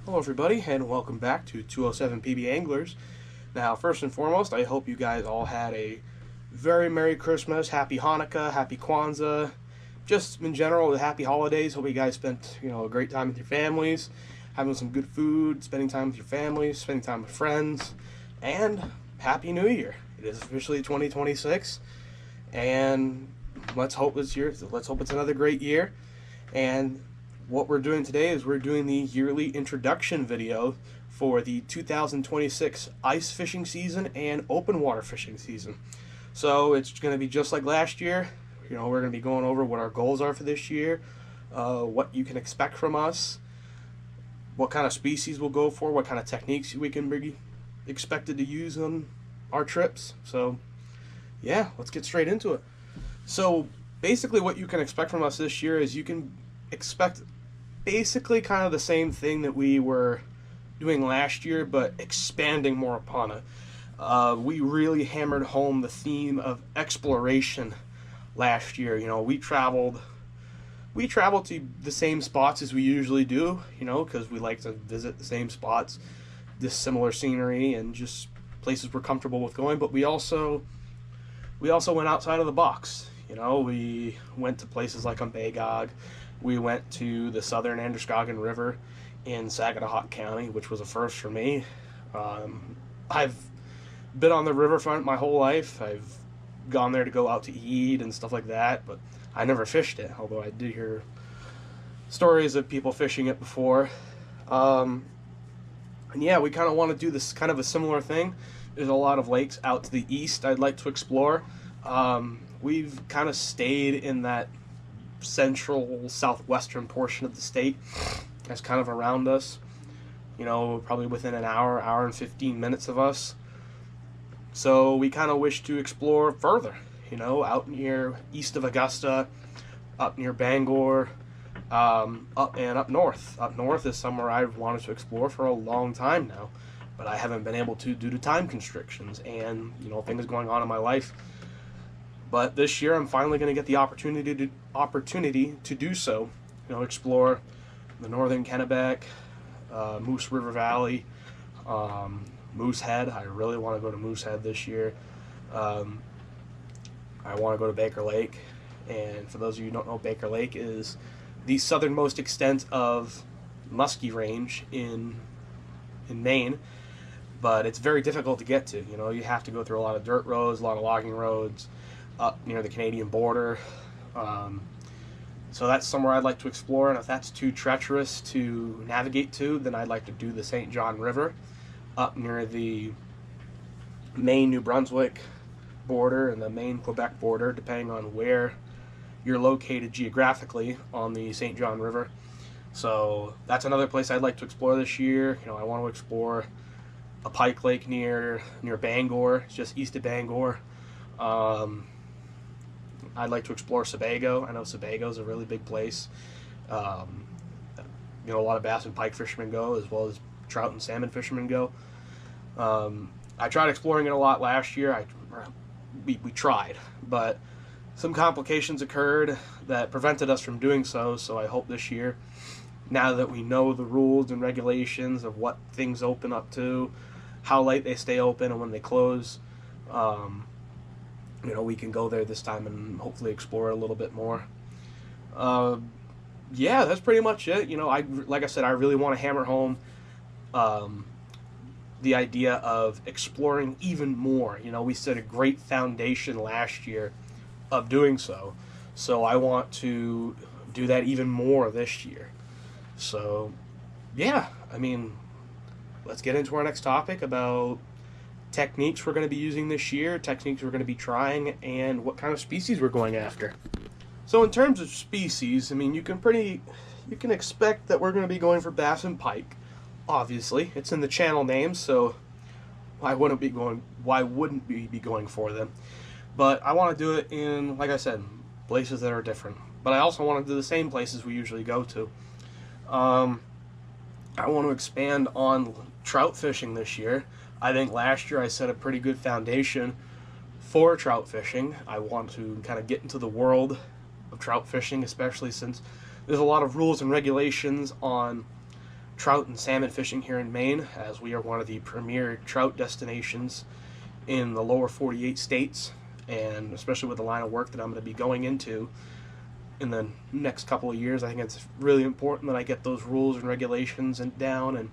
Hello everybody and welcome back to 207PB Anglers. Now first and foremost, I hope you guys all had a very Merry Christmas, Happy Hanukkah, Happy Kwanzaa, just in general the happy holidays. Hope you guys spent a great time with your families, having some good food, spending time with your families, spending time with friends, and Happy New Year. It is officially 2026 and let's hope it's another great year. And what we're doing today is we're doing the yearly introduction video for the 2026 ice fishing season and open water fishing season. So it's going to be just like last year. We're going to be going over what our goals are for this year, what you can expect from us, what kind of species we'll go for, what kind of techniques we can be expected to use on our trips. So yeah, let's get straight into it. So basically what you can expect from us this year is you can expect basically kind of the same thing that we were doing last year, but expanding more upon it. We really hammered home the theme of exploration last year. We traveled to the same spots as we usually do, because we like to visit the same spots, this similar scenery, and just places we're comfortable with going. But we also went outside of the box. We went to places like Umbagog. We went to the southern Androscoggin River in Saginaw County, which was a first for me. I've been on the riverfront my whole life. I've gone there to go out to eat and stuff like that, but I never fished it, although I did hear stories of people fishing it before. And yeah, we kind of want to do this kind of a similar thing. There's a lot of lakes out to the east I'd like to explore. We've kind of stayed in that central southwestern portion of the state. That's kind of around us, probably within an hour and 15 minutes of us. So we kind of wish to explore further, out near east of Augusta, up near Bangor, up north. Up north is somewhere I've wanted to explore for a long time now, but I haven't been able to due to time constrictions and things going on in my life. But this year I'm finally going to get the opportunity to do so. Explore the northern Kennebec, Moose River Valley, Moosehead. I really want to go to Moosehead this year. I want to go to Baker Lake. And for those of you who don't know, Baker Lake is the southernmost extent of Muskie Range in Maine. But it's very difficult to get to. You have to go through a lot of dirt roads, a lot of logging roads, up near the Canadian border. So that's somewhere I'd like to explore, and if that's too treacherous to navigate to, then I'd like to do the St. John River up near the Maine-New Brunswick border and the Maine-Quebec border, depending on where you're located geographically on the St. John River. So that's another place I'd like to explore this year. I want to explore a pike lake near Bangor. It's just east of Bangor. I'd like to explore Sebago. I know Sebago is a really big place. A lot of bass and pike fishermen go, as well as trout and salmon fishermen go. I tried exploring it a lot last year. We tried, but some complications occurred that prevented us from doing so. So I hope this year, now that we know the rules and regulations of what things open up to, how late they stay open and when they close, we can go there this time and hopefully explore it a little bit more. Yeah, that's pretty much it. Like I said, I really want to hammer home the idea of exploring even more. We set a great foundation last year of doing so. So I want to do that even more this year. So, yeah, let's get into our next topic about techniques we're going to be using this year, techniques we're going to be trying, and what kind of species we're going after. So in terms of species, you can expect that we're going to be going for bass and pike. Obviously, it's in the channel name, so why wouldn't we be going for them? But I want to do it in, like I said, places that are different. But I also want to do the same places we usually go to. I want to expand on trout fishing this year. I think last year I set a pretty good foundation for trout fishing. I want to kind of get into the world of trout fishing, especially since there's a lot of rules and regulations on trout and salmon fishing here in Maine, as we are one of the premier trout destinations in the lower 48 states, and especially with the line of work that I'm going to be going into in the next couple of years. I think it's really important that I get those rules and regulations down and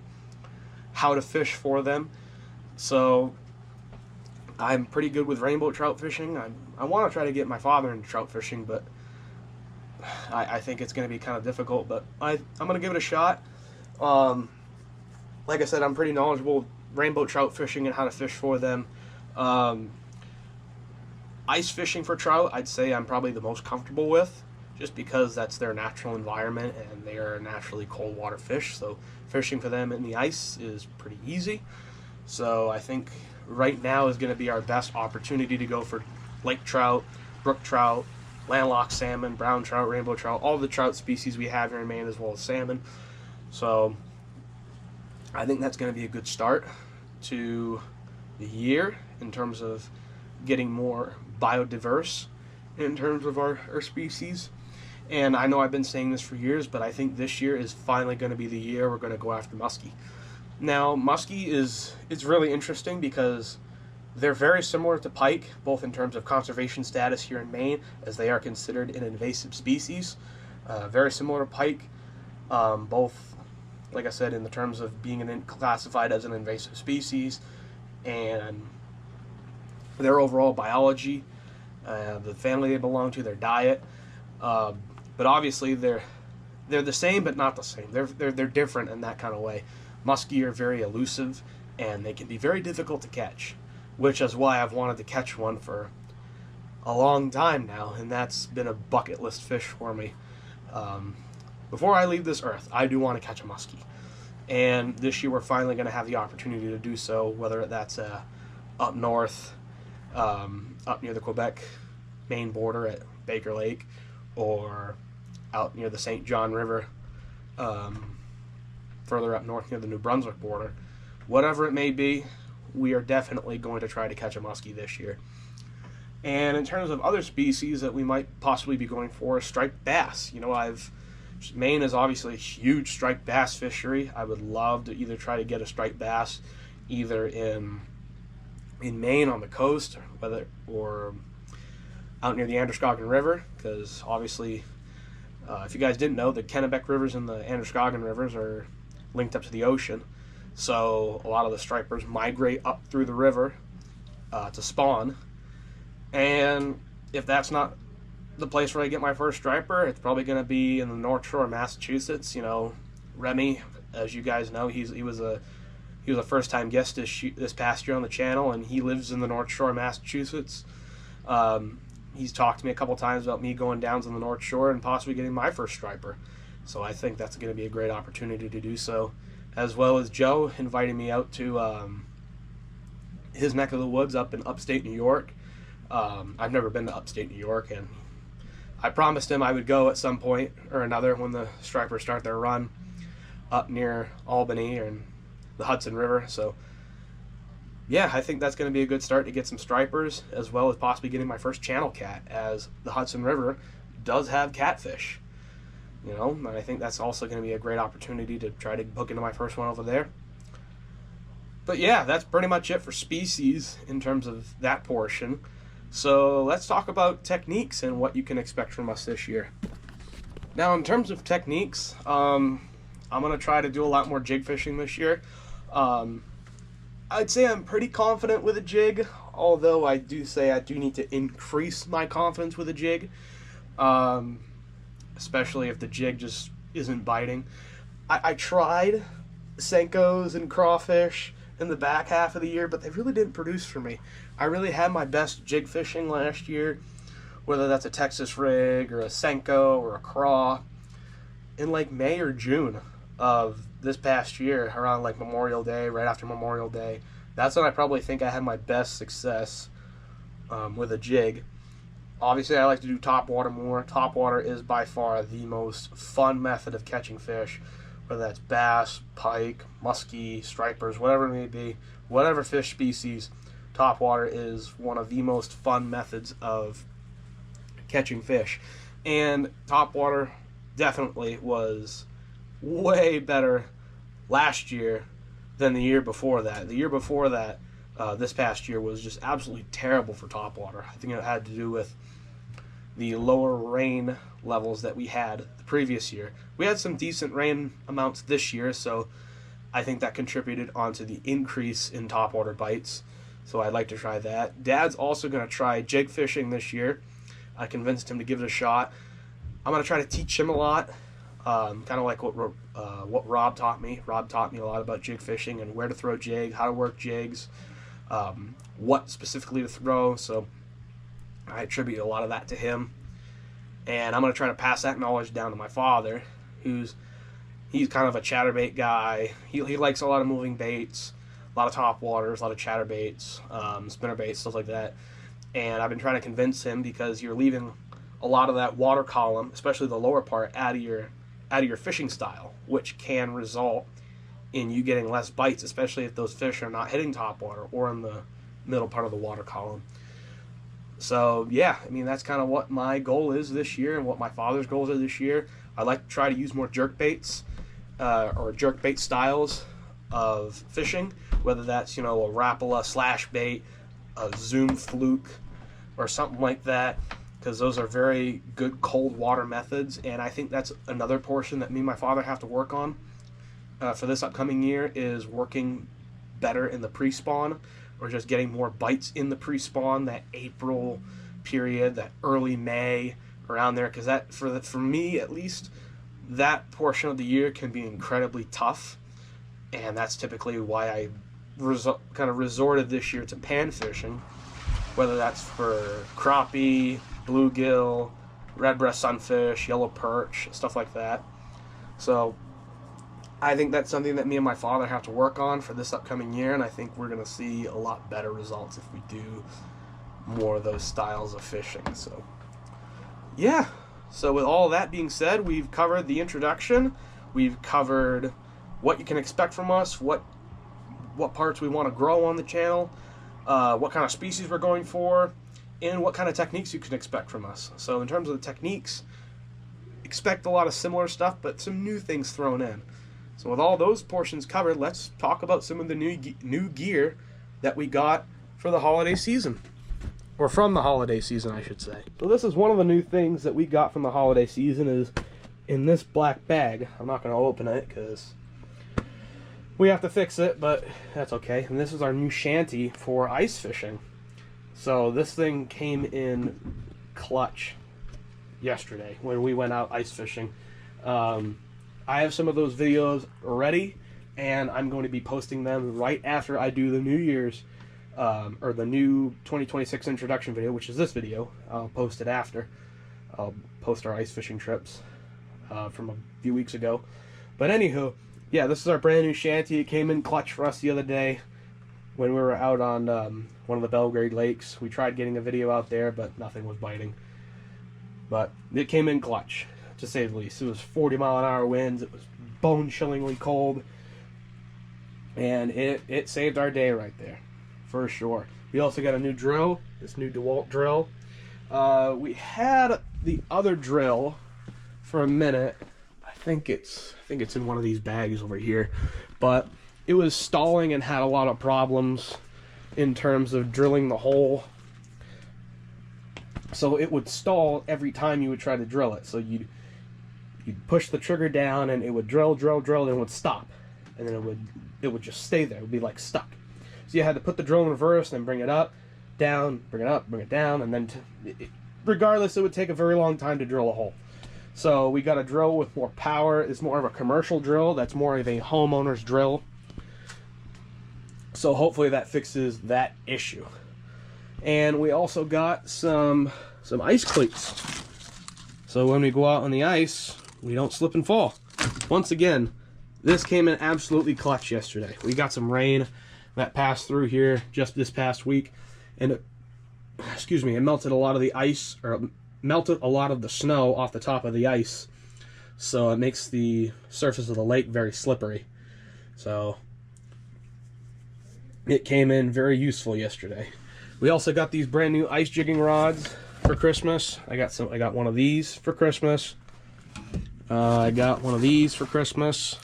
how to fish for them. So I'm pretty good with rainbow trout fishing. I want to try to get my father into trout fishing, but I think it's going to be kind of difficult, but I'm going to give it a shot. Like I said, I'm pretty knowledgeable with rainbow trout fishing and how to fish for them. Ice fishing for trout, I'd say I'm probably the most comfortable with, just because that's their natural environment and they are naturally cold water fish, so fishing for them in the ice is pretty easy. So I think right now is going to be our best opportunity to go for lake trout, brook trout, landlocked salmon, brown trout, rainbow trout, all the trout species we have here in Maine, as well as salmon. So I think that's going to be a good start to the year in terms of getting more biodiverse in terms of our species. And I know I've been saying this for years, but I think this year is finally going to be the year we're going to go after muskie. Now, muskie it's really interesting because they're very similar to pike, both in terms of conservation status here in Maine, as they are considered an invasive species. Very similar to pike, both, like I said, in the terms of being classified as an invasive species and their overall biology, the family they belong to, their diet. But obviously they're the same, but not the same. They're different in that kind of way. Muskie are very elusive, and they can be very difficult to catch, which is why I've wanted to catch one for a long time now, and that's been a bucket list fish for me. Before I leave this earth, I do want to catch a muskie, and this year we're finally going to have the opportunity to do so, whether that's up north, up near the Quebec Maine border at Baker Lake, or out near the St. John River, further up north near the New Brunswick border. Whatever it may be, we are definitely going to try to catch a muskie this year. And in terms of other species that we might possibly be going for, striped bass. Maine is obviously a huge striped bass fishery. I would love to either try to get a striped bass either in Maine on the coast, or out near the Androscoggin River, because obviously, if you guys didn't know, the Kennebec rivers and the Androscoggin rivers are linked up to the ocean. So a lot of the stripers migrate up through the river to spawn. And if that's not the place where I get my first striper, it's probably going to be in the North Shore of Massachusetts. Remy, as you guys know, he was a first-time guest this past year on the channel, and he lives in the North Shore of Massachusetts. He's talked to me a couple times about me going down to the North Shore and possibly getting my first striper. So I think that's going to be a great opportunity to do so, as well as Joe inviting me out to his neck of the woods up in upstate New York. I've never been to upstate New York, and I promised him I would go at some point or another when the stripers start their run up near Albany and the Hudson River. So yeah, I think that's going to be a good start to get some stripers, as well as possibly getting my first channel cat, as the Hudson River does have catfish. And I think that's also going to be a great opportunity to try to hook into my first one over there. But yeah, that's pretty much it for species in terms of that portion. So let's talk about techniques and what you can expect from us this year. Now, in terms of techniques, I'm going to try to do a lot more jig fishing this year. I'd say I'm pretty confident with a jig, although I do say I do need to increase my confidence with a jig, especially if the jig just isn't biting. I tried Senkos and crawfish in the back half of the year, but they really didn't produce for me. I really had my best jig fishing last year, whether that's a Texas rig or a Senko or a craw, in like May or June of this past year, around like Memorial Day, right after Memorial Day. That's when I probably think I had my best success with a jig. Obviously, I like to do topwater more. Topwater is by far the most fun method of catching fish, whether that's bass, pike, muskie, stripers, whatever it may be, whatever fish species. Topwater is one of the most fun methods of catching fish. And topwater definitely was way better last year than the year before that. The year before that, this past year, was just absolutely terrible for topwater. I think it had to do with the lower rain levels that we had the previous year. We had some decent rain amounts this year, so I think that contributed onto the increase in topwater bites. So I'd like to try that. Dad's also going to try jig fishing this year. I convinced him to give it a shot. I'm going to try to teach him a lot, kind of like what Rob taught me. Rob taught me a lot about jig fishing and where to throw jig, how to work jigs, what specifically to throw. So I attribute a lot of that to him. And I'm going to try to pass that knowledge down to my father, he's kind of a chatterbait guy. He likes a lot of moving baits, a lot of topwaters, a lot of chatterbaits, spinnerbaits, stuff like that. And I've been trying to convince him, because you're leaving a lot of that water column, especially the lower part, out of your fishing style, which can result in you getting less bites, especially if those fish are not hitting topwater or in the middle part of the water column. So yeah, I mean, that's kind of what my goal is this year and what my father's goals are this year. I'd like to try to use more jerk baits or jerk bait styles of fishing, whether that's, a Rapala slash bait, a Zoom fluke, or something like that, because those are very good cold water methods. And I think that's another portion that me and my father have to work on for this upcoming year, is working better in the pre-spawn, or just getting more bites in the pre-spawn, that April period, that early May, around there, because that, for me at least, that portion of the year can be incredibly tough, and that's typically why I kind of resorted this year to pan fishing, whether that's for crappie, bluegill, redbreast sunfish, yellow perch, stuff like that. So I think that's something that me and my father have to work on for this upcoming year, and I think we're going to see a lot better results if we do more of those styles of fishing. So yeah, so with all that being said, we've covered the introduction, we've covered what you can expect from us, what parts we want to grow on the channel, what kind of species we're going for, and what kind of techniques you can expect from us. So in terms of the techniques, expect a lot of similar stuff, but some new things thrown in. So with all those portions covered, let's talk about some of the new gear that we got for the holiday season. Or from the holiday season, I should say. So this is one of the new things that we got from the holiday season, is in this black bag. I'm not going to open it because we have to fix it, but that's okay. And this is our new shanty for ice fishing. So this thing came in clutch yesterday when we went out ice fishing. I have some of those videos ready, and I'm going to be posting them right after I do the New Year's, or the new 2026 introduction video, which is this video. I'll post it after. I'll post our ice fishing trips from a few weeks ago. But anywho, yeah, this is our brand new shanty. It came in clutch for us the other day when we were out on one of the Belgrade lakes. We tried getting a video out there, but nothing was biting. But it came in clutch, to say the least. It was 40-mile-an-hour winds. It was bone-chillingly cold. And it saved our day right there, for sure. We also got a new drill, this new DeWalt drill. We had the other drill for a minute. I think it's in one of these bags over here. But it was stalling and had a lot of problems in terms of drilling the hole. So it would stall every time you would try to drill it. So you'd push the trigger down and it would drill, and it would stop. And then it would just stay there. It would be like stuck. So you had to put the drill in reverse and bring it up, down, bring it up, bring it down, and then regardless, it would take a very long time to drill a hole. So we got a drill with more power. It's more of a commercial drill. That's more of a homeowner's drill. So hopefully that fixes that issue. And we also got some ice cleats. So when we go out on the ice, we don't slip and fall. Once again, this came in absolutely clutch yesterday. We got some rain that passed through here just this past week, and it melted a lot of the ice, or melted a lot of the snow off the top of the ice. So it makes the surface of the lake very slippery. So it came in very useful yesterday. We also got these brand new ice jigging rods for Christmas. I got one of these for Christmas. I got one of these for Christmas.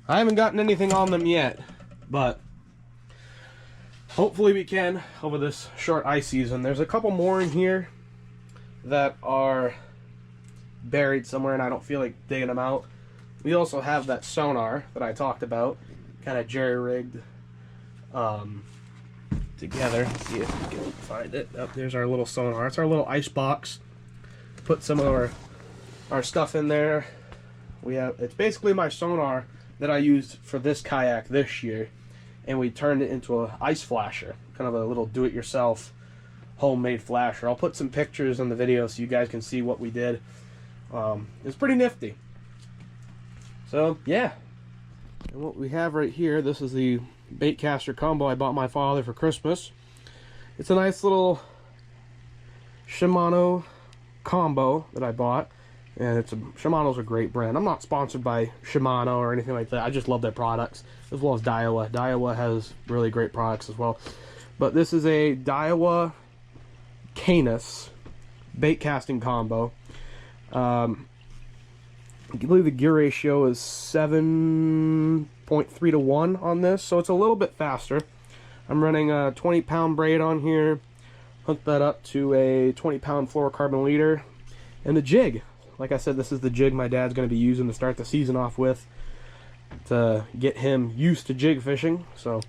I haven't gotten anything on them yet, but hopefully we can over this short ice season. There's a couple more in here that are buried somewhere and I don't feel like digging them out. We also have that sonar that I talked about, kind of jerry-rigged together. Let's see if we can find it. Oh, there's our little sonar. It's our little ice box. Put some of our stuff in there. It's basically my sonar that I used for this kayak this year, and we turned it into an ice flasher, kind of a little do-it-yourself homemade flasher. I'll put some pictures in the video so you guys can see what we did. It's pretty nifty. So yeah, and what we have right here, this is the baitcaster combo I bought my father for Christmas. It's a nice little Shimano combo that I bought, and Shimano's a great brand. I'm not sponsored by Shimano or anything like that. I just love their products, as well as Daiwa. Daiwa has really great products as well. But this is a Daiwa Canis bait casting combo. I believe the gear ratio is 7.3 to 1 on this, so it's a little bit faster. I'm running a 20-pound braid on here, hooked that up to a 20-pound fluorocarbon leader, and the jig. Like I said, this is the jig my dad's going to be using to start the season off with, to get him used to jig fishing. So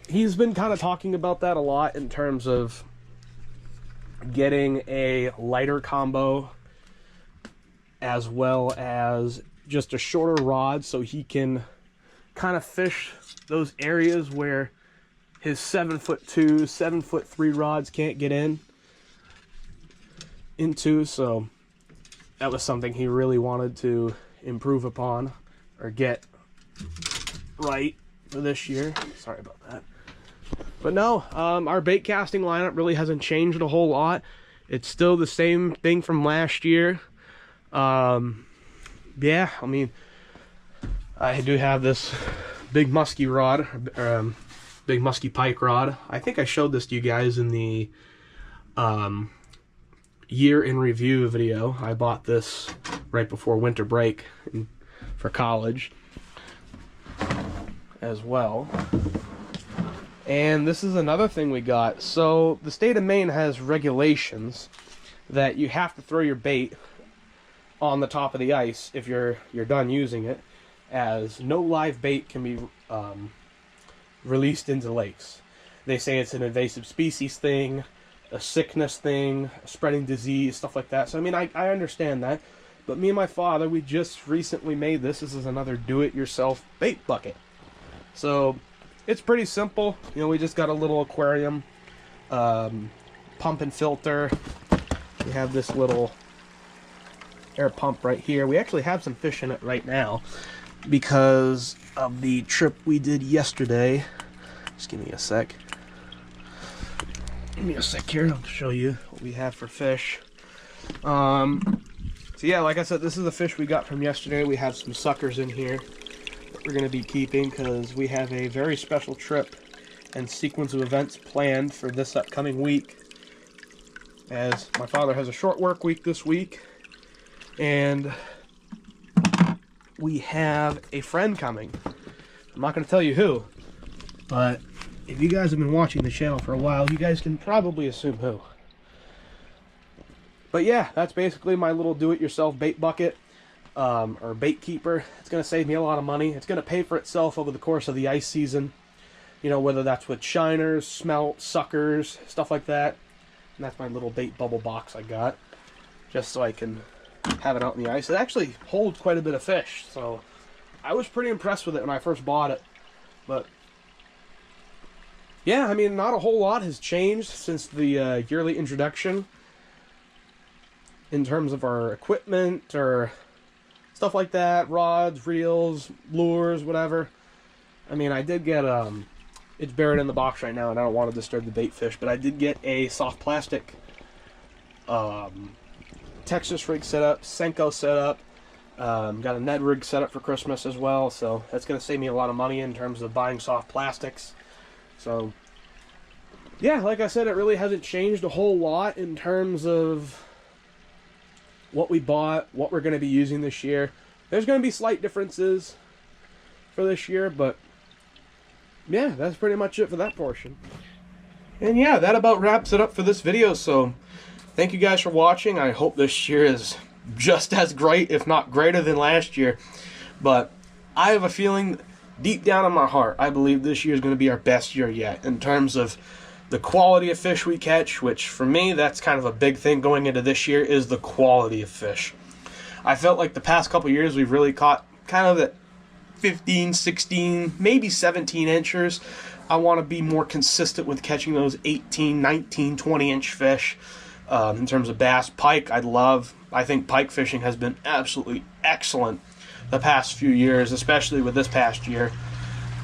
he's been kind of talking about that a lot in terms of getting a lighter combo as well as just a shorter rod, so he can kind of fish those areas where his 7'2", 7'3" rods can't get into. So that was something he really wanted to improve upon or get right for this year. Sorry about that. But no, our bait casting lineup really hasn't changed a whole lot. It's still the same thing from last year. Yeah, I mean, I do have this big musky rod, big musky pike rod. I think I showed this to you guys in the year in review video. I bought this right before winter break for college as well. And this is another thing we got. So the state of Maine has regulations that you have to throw your bait on the top of the ice if you're done using it, as no live bait can be released into lakes. They say it's an invasive species thing, a sickness thing, a spreading disease, stuff like that. So I mean, I understand that, but me and my father, we just recently made this. This is another do-it-yourself bait bucket. So it's pretty simple. You know, we just got a little aquarium, pump and filter. We have this little air pump right here. We actually have some fish in it right now because of the trip we did yesterday. Just give me a sec. Give me a sec here. I'll show you what we have for fish. So yeah, like I said, this is the fish we got from yesterday. We have some suckers in here that we're going to be keeping because we have a very special trip and sequence of events planned for this upcoming week, as my father has a short work week this week, and we have a friend coming. I'm not going to tell you who, but if you guys have been watching the channel for a while, you guys can probably assume who. But yeah, that's basically my little do-it-yourself bait bucket, or bait keeper. It's going to save me a lot of money. It's going to pay for itself over the course of the ice season. You know, whether that's with shiners, smelt, suckers, stuff like that. And that's my little bait bubble box I got, just so I can have it out in the ice. It actually holds quite a bit of fish, so I was pretty impressed with it when I first bought it. But yeah, I mean, not a whole lot has changed since the yearly introduction in terms of our equipment or stuff like that, rods, reels, lures, whatever. I mean, I did get it's buried in the box right now and I don't want to disturb the bait fish, but I did get a soft plastic Texas rig set up, Senko set up, got a Ned rig set up for Christmas as well, so that's going to save me a lot of money in terms of buying soft plastics. So yeah, like I said, it really hasn't changed a whole lot in terms of what we bought, what we're going to be using this year. There's going to be slight differences for this year, but yeah, that's pretty much it for that portion. And yeah, that about wraps it up for this video. So thank you guys for watching. I hope this year is just as great, if not greater than last year. But I have a feeling deep down in my heart, I believe this year is going to be our best year yet in terms of the quality of fish we catch, which for me, that's kind of a big thing going into this year, is the quality of fish. I felt like the past couple years we've really caught kind of at 15, 16, maybe 17 inchers. I want to be more consistent with catching those 18, 19, 20-inch fish. In terms of bass, pike, I think pike fishing has been absolutely excellent the past few years, especially with this past year.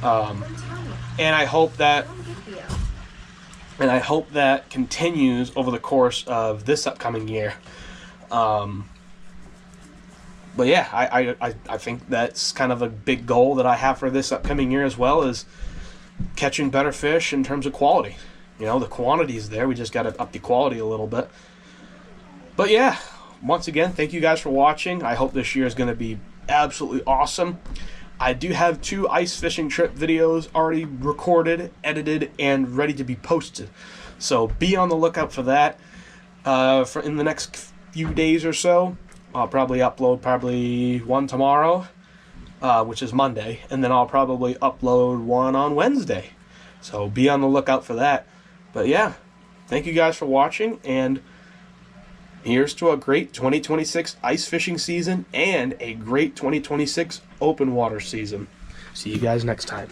And I hope that continues over the course of this upcoming year. But yeah, I think that's kind of a big goal that I have for this upcoming year as well, is catching better fish in terms of quality. You know, the quantity is there. We just got to up the quality a little bit. But yeah, once again, thank you guys for watching. I hope this year is going to be absolutely awesome. I do have 2 ice fishing trip videos already recorded, edited, and ready to be posted. So be on the lookout for that. For in the next few days or so, I'll probably upload one tomorrow, which is Monday, and then I'll probably upload one on Wednesday. So be on the lookout for that. But yeah, thank you guys for watching, and here's to a great 2026 ice fishing season and a great 2026 open water season. See you guys next time.